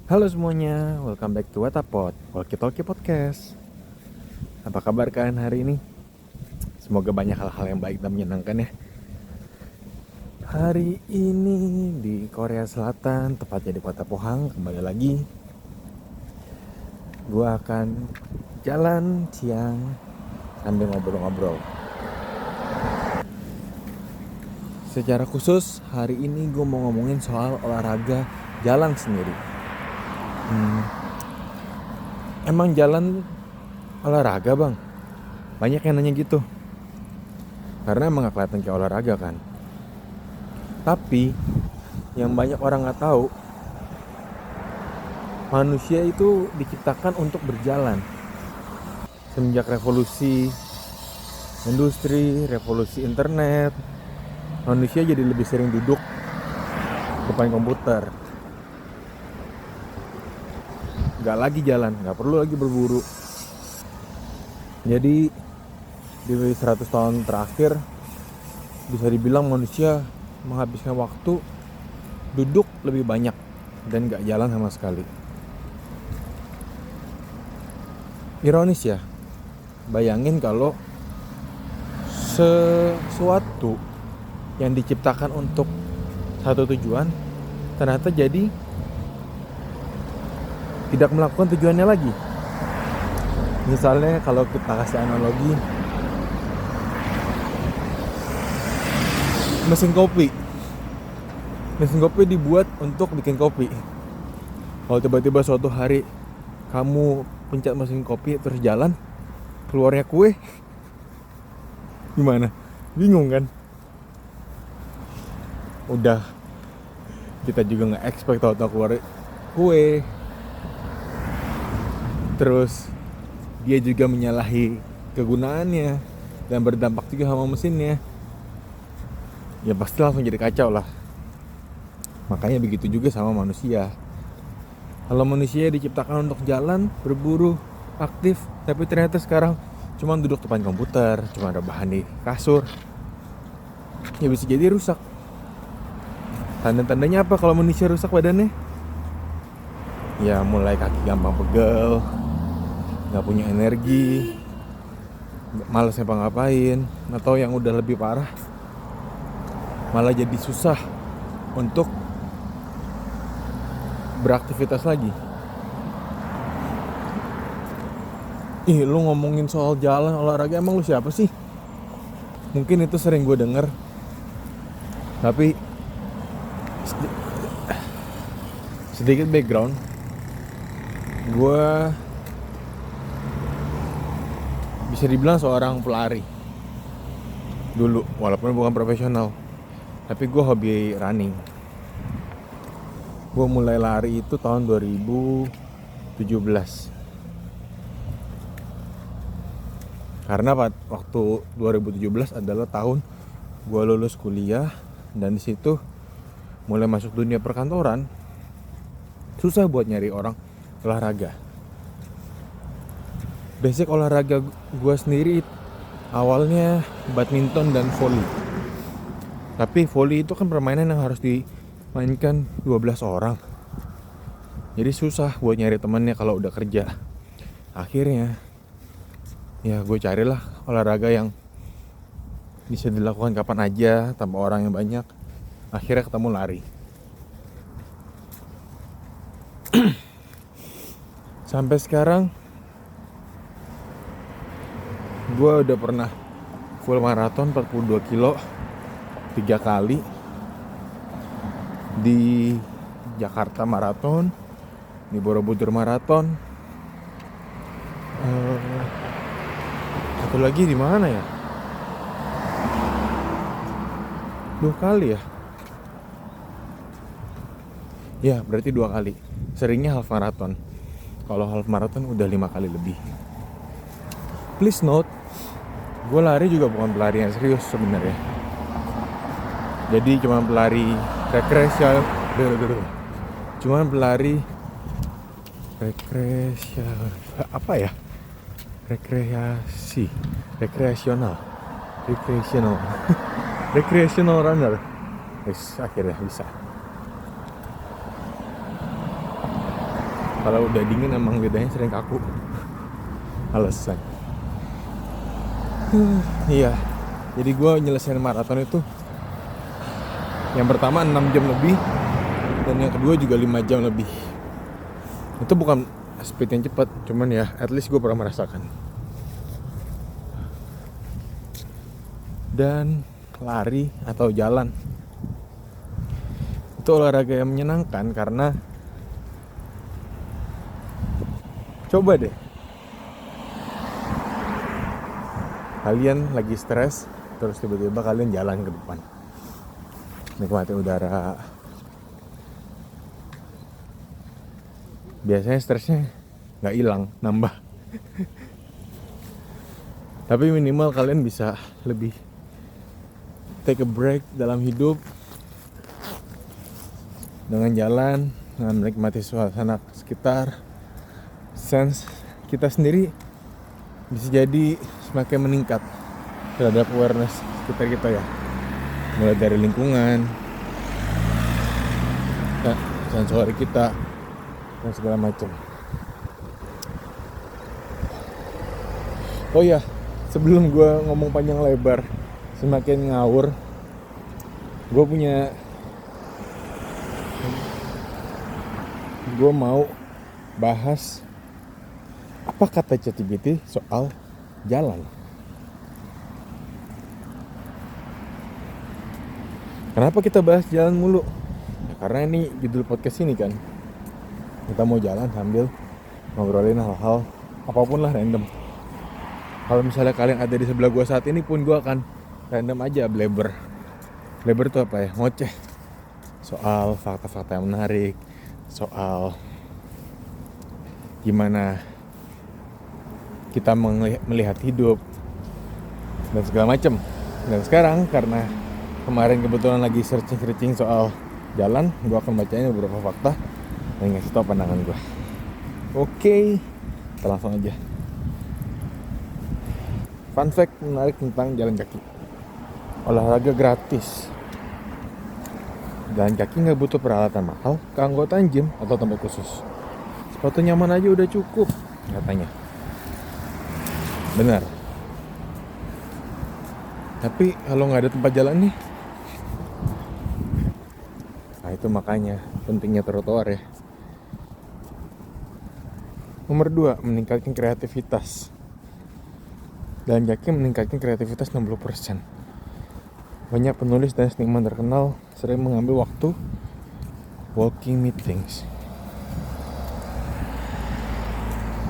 Halo semuanya, welcome back to Watapod, Walkie Talkie Podcast. Apa kabar kalian hari ini? Semoga banyak hal-hal yang baik dan menyenangkan ya. Hari ini di Korea Selatan, tepatnya di kota Pohang, kembali lagi. Gue akan jalan siang sambil ngobrol-ngobrol. Secara khusus, hari ini gue mau ngomongin soal olahraga jalan sendiri. Emang jalan olahraga bang? Banyak yang nanya gitu. Karena emang gak kelihatan kayak olahraga kan. Tapi yang banyak orang gak tahu, manusia itu diciptakan untuk berjalan. Semenjak revolusi industri, revolusi internet, manusia jadi lebih sering duduk depan komputer. Gak lagi jalan, gak perlu lagi berburu. Jadi di 100 tahun terakhir bisa dibilang manusia menghabiskan waktu duduk lebih banyak dan gak jalan sama sekali. Ironis ya, bayangin kalau sesuatu yang diciptakan untuk satu tujuan ternyata jadi tidak melakukan tujuannya lagi. Misalnya kalau kita kasih analogi mesin kopi dibuat untuk bikin kopi. Kalau tiba-tiba suatu hari kamu pencet mesin kopi terus jalan, keluarnya kue, gimana? Bingung kan? Udah kita juga nggak expect tahu-tahu keluar kue. Terus dia juga menyalahi kegunaannya dan berdampak juga sama mesinnya. Ya pasti langsung jadi kacau lah. Makanya begitu juga sama manusia. Kalau manusia diciptakan untuk jalan, berburu, aktif, tapi ternyata sekarang cuma duduk depan komputer, cuma rebahan di kasur, ya bisa jadi rusak. Tanda-tandanya apa kalau manusia rusak badannya? Ya mulai kaki gampang pegel, gak punya energi, malas ngapa-ngapain, atau yang udah lebih parah, malah jadi susah untuk beraktivitas lagi. Lu ngomongin soal jalan olahraga, emang lu siapa sih? Mungkin itu sering gue denger, tapi sedikit background, gue bisa dibilang seorang pelari dulu, walaupun bukan profesional. Tapi gue hobi running. Gue mulai lari itu tahun 2017. Karena waktu 2017 adalah tahun gue lulus kuliah, dan di situ mulai masuk dunia perkantoran. Susah buat nyari orang olahraga. Basic olahraga gue sendiri awalnya badminton dan volley. Tapi volley itu kan permainan yang harus dimainkan 12 orang. Jadi susah buat nyari temennya kalau udah kerja. Akhirnya ya gue carilah olahraga yang bisa dilakukan kapan aja tanpa orang yang banyak. Akhirnya ketemu lari. Sampai sekarang gue udah pernah full maraton 42 kilo 3 kali. Di Jakarta maraton, di Borobudur maraton, satu lagi di mana ya? 2 kali ya? Ya berarti 2 kali. Seringnya half marathon. Kalau half marathon udah 5 kali lebih. Please note, gue lari juga bukan pelari yang serius sebenarnya. Jadi cuma pelari rekreasi. Cuma pelari apa ya? Rekreasional. Recreational runner. Akhirnya bisa. Kalau udah dingin emang lidahnya sering kaku. Alasan. Iya. Jadi gue nyelesain maraton itu, yang pertama 6 jam lebih, dan yang kedua juga 5 jam lebih. Itu bukan speed yang cepat, cuman ya at least gue pernah merasakan. Dan lari atau jalan itu olahraga yang menyenangkan, karena coba deh, kalian lagi stres, terus tiba-tiba kalian jalan ke depan, nikmati udara. Biasanya stresnya nggak hilang, nambah. Tapi minimal kalian bisa lebih take a break dalam hidup dengan jalan, dengan menikmati suasana sekitar. Sense kita sendiri bisa jadi semakin meningkat terhadap awareness sekitar kita ya, mulai dari lingkungan, sensori kita, dan segala macam. Oh ya, sebelum gue ngomong panjang lebar semakin ngawur, gue mau bahas apa kata ChatGPT soal jalan. Kenapa kita bahas jalan mulu? Ya, karena ini judul podcast ini kan. Kita mau jalan sambil ngobrolin hal-hal apapun lah, random. Kalau misalnya kalian ada di sebelah gue saat ini pun, gue akan random aja bleber. Bleber itu apa ya? Ngoceh soal fakta-fakta yang menarik, soal gimana kita melihat hidup dan segala macam. Dan sekarang karena kemarin kebetulan lagi searching soal jalan, gue akan bacain beberapa fakta dan ngasih tau pandangan gue. Oke, kita langsung aja. Fun fact menarik tentang jalan kaki. Olahraga gratis. Jalan kaki nggak butuh peralatan mahal, keanggotaan gym atau tempat khusus. Sepatu nyaman aja udah cukup, katanya. Benar. Tapi kalau nggak ada tempat jalan nih, nah itu makanya pentingnya trotoar ya. Nomor 2, meningkatkan kreativitas. Jalan kaki meningkatkan kreativitas 60%. Banyak penulis dan seniman terkenal sering mengambil waktu walking meetings.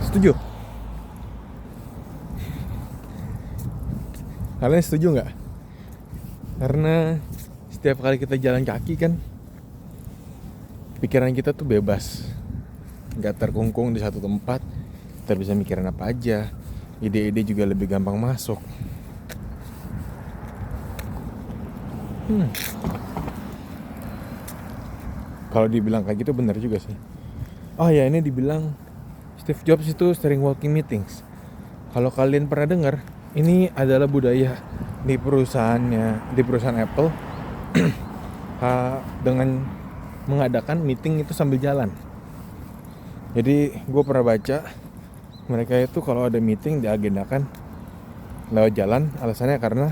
Setuju? Kalian setuju nggak? Karena setiap kali kita jalan kaki kan, pikiran kita tuh bebas, nggak terkungkung di satu tempat. Kita bisa mikirin apa aja, ide-ide juga lebih gampang masuk. Kalau dibilang kayak gitu benar juga sih. Oh ya, ini dibilang Steve Jobs itu sering walking meetings. Kalau kalian pernah dengar, ini adalah budaya di perusahaan Apple dengan mengadakan meeting itu sambil jalan. Jadi gue pernah baca mereka itu kalau ada meeting diagendakan lewat jalan. Alasannya karena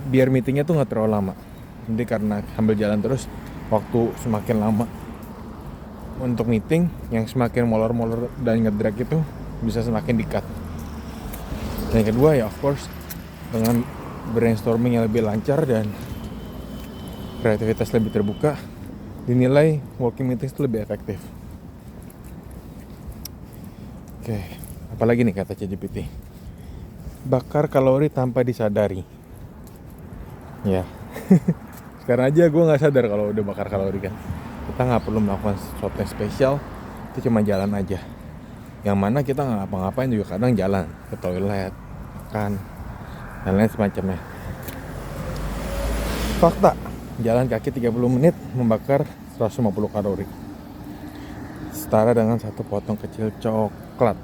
biar meetingnya tuh nggak terlalu lama. Jadi karena sambil jalan terus, waktu semakin lama untuk meeting, yang semakin molor-molor dan ngedrag itu bisa semakin di-cut. Dan yang kedua ya of course, dengan brainstorming yang lebih lancar dan kreativitas lebih terbuka, dinilai walking meetings itu lebih efektif. Oke, apalagi nih kata ChatGPT? Bakar kalori tanpa disadari. Ya, sekarang aja gue nggak sadar kalau udah bakar kalori kan. Kita nggak perlu melakukan sesuatu yang spesial, itu cuma jalan aja. Yang mana kita nggak ngapa-ngapain juga kadang jalan ke toilet, makan, dan lain semacamnya. Fakta, jalan kaki 30 menit membakar 150 kalori, setara dengan satu potong kecil coklat.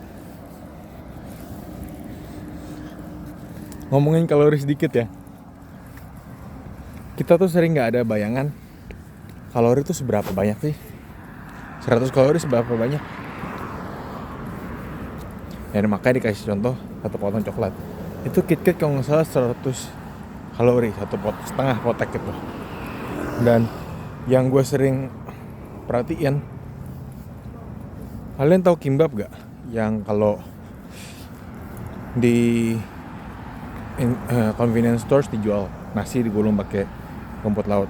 Ngomongin kalori sedikit ya, kita tuh sering nggak ada bayangan kalori itu seberapa banyak sih. 100 kalori seberapa banyak? Dan makanya dikasih contoh satu potong coklat. Itu KitKat kalau nggak salah 100 kalori, setengah kotak gitu. Dan yang gue sering perhatiin, kalian tahu kimbap gak? Yang kalau di convenience stores dijual nasi digulung pakai rumput laut.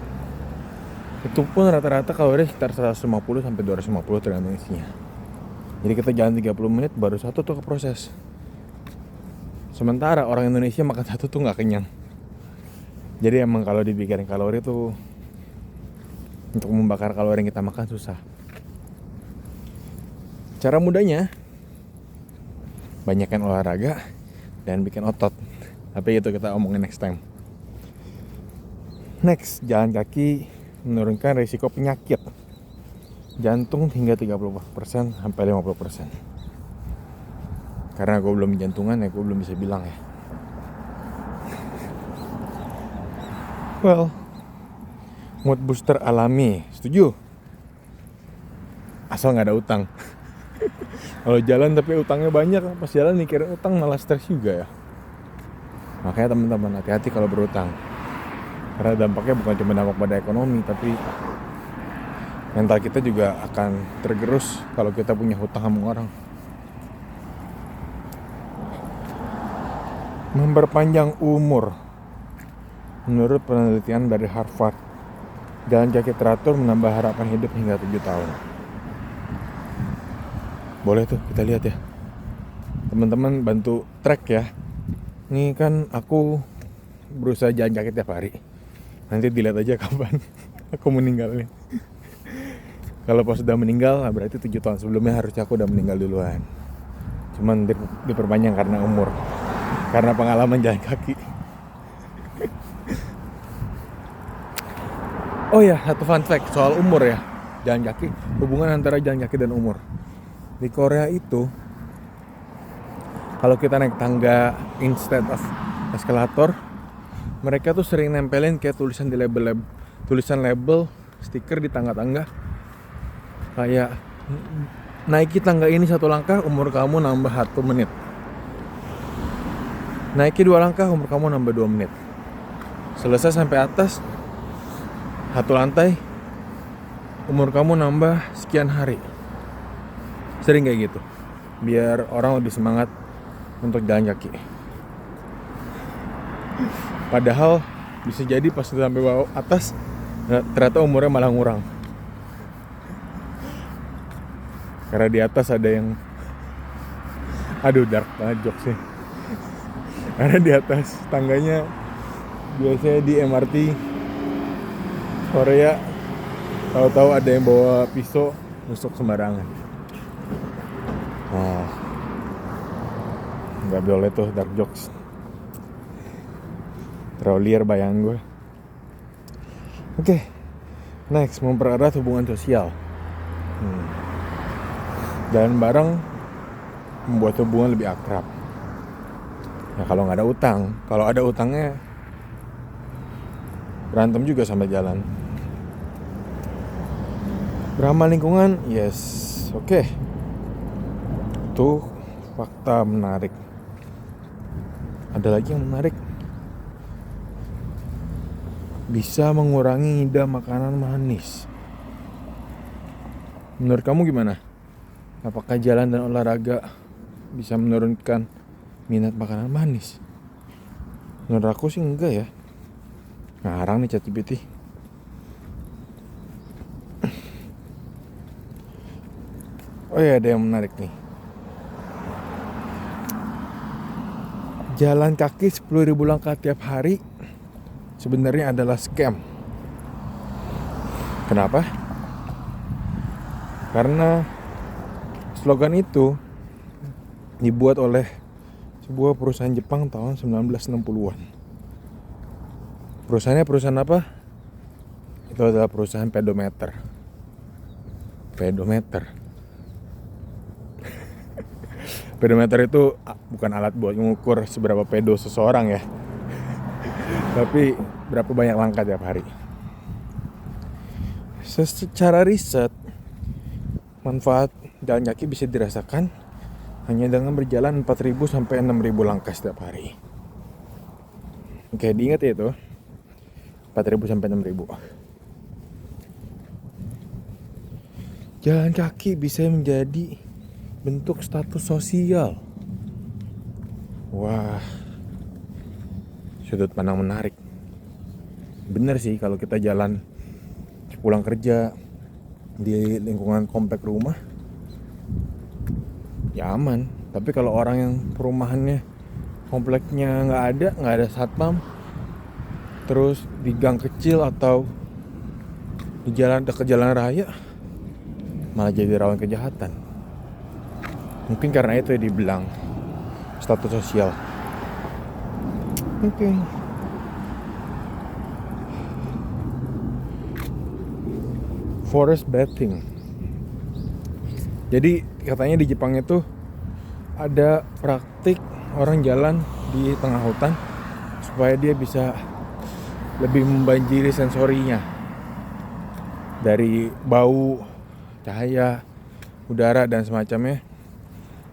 Itu pun rata-rata kalori sekitar 150 sampai 250 tergantung isinya. Jadi kita jalan 30 menit baru satu tuh keproses. Sementara orang Indonesia makan satu tuh gak kenyang. Jadi emang kalau dipikirin kalori tuh, untuk membakar kalori yang kita makan susah. Cara mudahnya banyakin olahraga dan bikin otot. Tapi itu kita omongin next time. Next, jalan kaki menurunkan risiko penyakit jantung hingga 30% sampai 50%. Karena gue belum jantungan ya, gue belum bisa bilang ya. Well, mood booster alami, setuju. Asal gak ada utang. Kalau jalan tapi utangnya banyak, pas jalan mikirin utang malah stres juga ya. Makanya teman-teman hati-hati kalau berutang. Karena dampaknya bukan cuma dampak pada ekonomi, tapi mental kita juga akan tergerus kalau kita punya hutang sama orang. Memperpanjang umur. Menurut penelitian dari Harvard, jalan kaki teratur menambah harapan hidup hingga 7 tahun. Boleh tuh kita lihat ya. Teman-teman bantu track ya. Ini kan aku berusaha jalan kaki tiap hari. Nanti dilihat aja kapan aku meninggalnya. Kalau pas sudah meninggal, berarti 7 tahun sebelumnya harusnya aku udah meninggal duluan. Cuman diperpanjang karena umur, karena pengalaman jalan kaki. Oh ya, satu fun fact soal umur ya, jalan kaki, hubungan antara jalan kaki dan umur. Di Korea itu, kalau kita naik tangga instead of eskalator, mereka tuh sering nempelin kayak tulisan di tulisan label, stiker di tangga-tangga. Kayak, naiki tangga ini 1 langkah, umur kamu nambah 1 menit. Naiki 2 langkah, umur kamu nambah 2 menit. Selesai sampai atas 1 lantai, umur kamu nambah sekian hari. Sering kayak gitu, biar orang lebih semangat untuk jalan kaki. Padahal bisa jadi pas sampai bawah atas, ternyata umurnya malah ngurang. Karena di atas ada yang, aduh dark banget jokes sih. Karena di atas tangganya biasanya di MRT Korea, tahu-tahu ada yang bawa pisau nusuk sembarangan. Nah, nggak boleh tuh dark jokes. Terlalu liar bayang gue. Oke, next, mempererat hubungan sosial. Jalan bareng membuat hubungan lebih akrab. Ya kalau nggak ada utang, kalau ada utangnya berantem juga sampai jalan. Ramah lingkungan, yes, oke. Itu fakta menarik. Ada lagi yang menarik. Bisa mengurangi ngidam makanan manis. Menurut kamu gimana? Apakah jalan dan olahraga bisa menurunkan minat makanan manis? Menurut aku sih enggak ya. Ngarang nih ChatGPT. Oh ya, ada yang menarik nih. Jalan kaki 10.000 langkah tiap hari sebenarnya adalah scam. Kenapa? Karena slogan itu dibuat oleh sebuah perusahaan Jepang tahun 1960-an. Perusahaannya perusahaan apa? Itu adalah perusahaan pedometer. Pedometer itu bukan alat buat mengukur seberapa pedo seseorang ya. Tapi berapa banyak langkah tiap hari. Secara riset, manfaat jalan kaki bisa dirasakan hanya dengan berjalan 4.000 sampai 6.000 langkah setiap hari. Oke, diingat ya itu 4.000 sampai 6.000. Jalan kaki bisa menjadi bentuk status sosial. Wah, sudut pandang menarik. Bener sih, kalau kita jalan pulang kerja di lingkungan komplek rumah ya aman. Tapi kalau orang yang perumahannya kompleknya nggak ada satpam, terus di gang kecil atau di jalan dekat jalan raya, malah jadi rawan kejahatan. Mungkin karena itu dibilang status sosial. Oke. Forest bathing. Jadi katanya di Jepang itu ada praktik orang jalan di tengah hutan supaya dia bisa lebih membanjiri sensorinya dari bau, cahaya, udara dan semacamnya,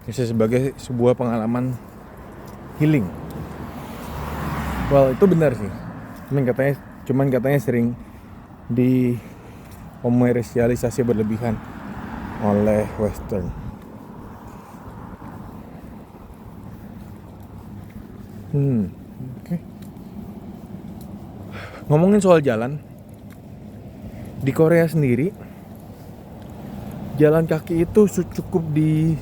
bisa sebagai sebuah pengalaman healing. Well, itu benar sih. Cuman katanya sering dikomersialisasi berlebihan oleh Western. Oke. Ngomongin soal jalan, di Korea sendiri jalan kaki itu cukup diberi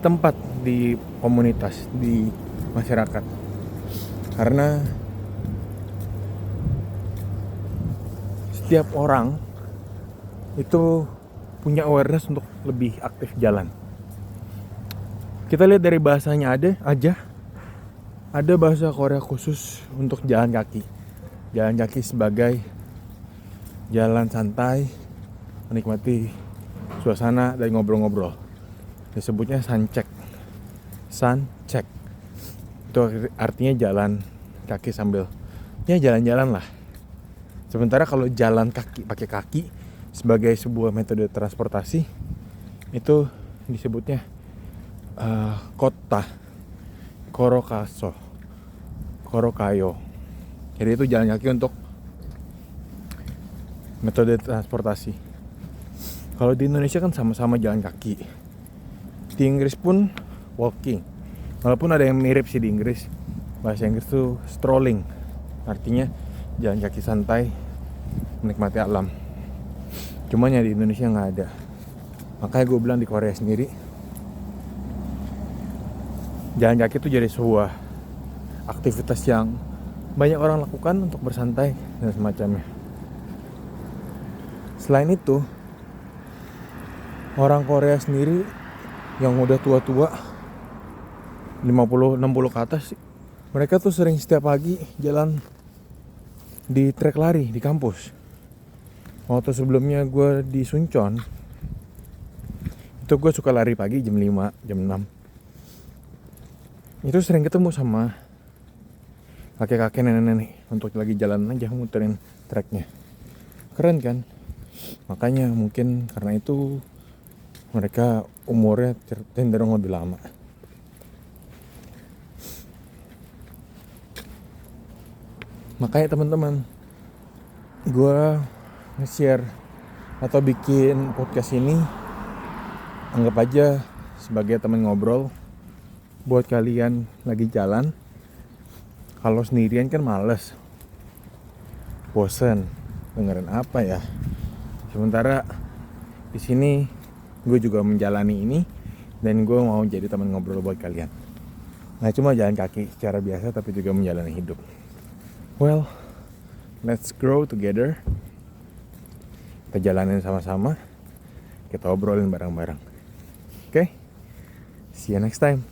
tempat di komunitas, di masyarakat, karena setiap orang itu punya awareness untuk lebih aktif jalan. Kita lihat dari bahasanya ada bahasa Korea khusus untuk jalan kaki. Jalan kaki sebagai jalan santai, menikmati suasana dan ngobrol-ngobrol. Disebutnya sancheck. Sancheck. Itu artinya jalan kaki sambil ya jalan-jalan lah. Sementara kalau jalan kaki pakai kaki sebagai sebuah metode transportasi, itu disebutnya kota Korokayo. Jadi itu jalan kaki untuk metode transportasi. Kalau di Indonesia kan sama-sama jalan kaki. Di Inggris pun walking. Walaupun ada yang mirip sih di Inggris. Bahasa Inggris tuh strolling. Artinya jalan kaki santai, menikmati alam. Cuman ya di Indonesia nggak ada. Makanya gue bilang di Korea sendiri, jalan kaki itu jadi sebuah aktivitas yang banyak orang lakukan untuk bersantai dan semacamnya. Selain itu, orang Korea sendiri yang udah tua-tua 50-60 ke atas, mereka tuh sering setiap pagi jalan di trek lari di kampus. Waktu sebelumnya gue di Suncheon, itu gue suka lari pagi jam 5, jam 6. Itu sering ketemu sama kakek-kakek, nenek-nenek untuk lagi jalan aja muterin treknya. Keren kan? Makanya mungkin karena itu mereka umurnya cenderung lebih lama. Makanya teman-teman, gue nge-share atau bikin podcast ini, anggap aja sebagai teman ngobrol buat kalian lagi jalan. Kalau sendirian kan males, bosen, dengerin apa ya. Sementara di sini gue juga menjalani ini dan gue mau jadi teman ngobrol buat kalian. Nah, cuma jalan kaki secara biasa tapi juga menjalani hidup. Well, let's grow together. Kita jalanin sama-sama. Kita obrolin bareng-bareng. Okay? See you next time.